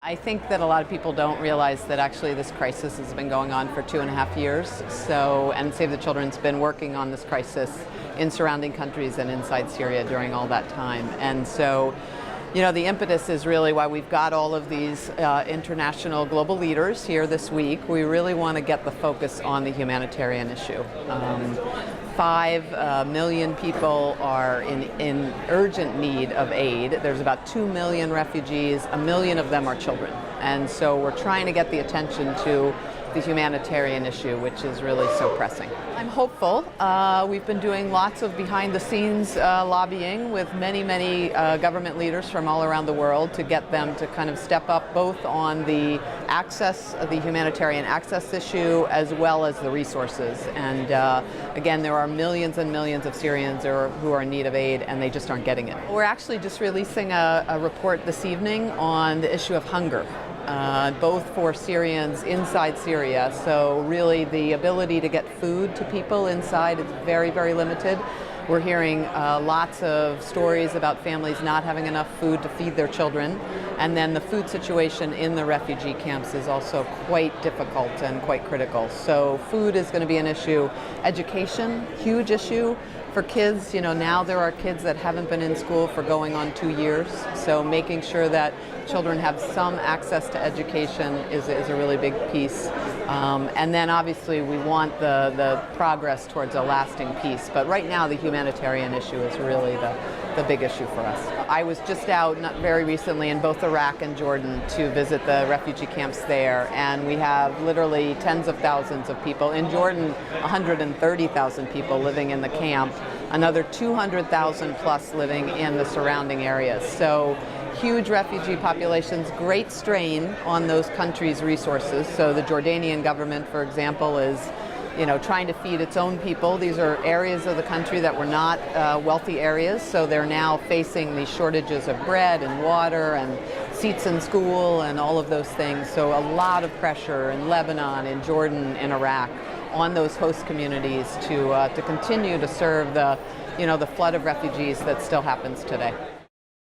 I think that a lot of people don't realize that actually this crisis has been going on for 2.5 years. And Save the Children's been working on this crisis in surrounding countries and inside Syria during all that time. And so, the impetus is really why we've got all of these international global leaders here this week. We really want to get the focus on the humanitarian issue. 5 million people are in urgent need of aid. There's about 2 million refugees. 1 million of them are children. And so we're trying to get the attention to the humanitarian issue, which is really so pressing. I'm hopeful. We've been doing lots of behind-the-scenes lobbying with many government leaders from all around the world to get them to kind of step up both on the humanitarian access issue as well as the resources. And again, there are millions and millions of Syrians who are in need of aid, and they just aren't getting it. We're actually just releasing a report this evening on the issue of hunger. Both for Syrians inside Syria. So really the ability to get food to people inside is very, very limited. We're hearing lots of stories about families not having enough food to feed their children. And then the food situation in the refugee camps is also quite difficult and quite critical. So food is going to be an issue. Education, huge issue. For kids, now there are kids that haven't been in school for going on 2 years. So making sure that children have some access to education is a really big piece. And then obviously we want the progress towards a lasting peace. But right now the humanitarian issue is really the big issue for us. I was just out not very recently in both Iraq and Jordan to visit the refugee camps there, and we have literally tens of thousands of people. In Jordan, 130,000 people living in the camp, another 200,000 plus living in the surrounding areas. So huge refugee populations, great strain on those countries' resources. So the Jordanian government, for example, is trying to feed its own people. These are areas of the country that were not wealthy areas, so they're now facing these shortages of bread and water and seats in school and all of those things. So a lot of pressure in Lebanon, in Jordan, in Iraq on those host communities to continue to serve the flood of refugees that still happens today.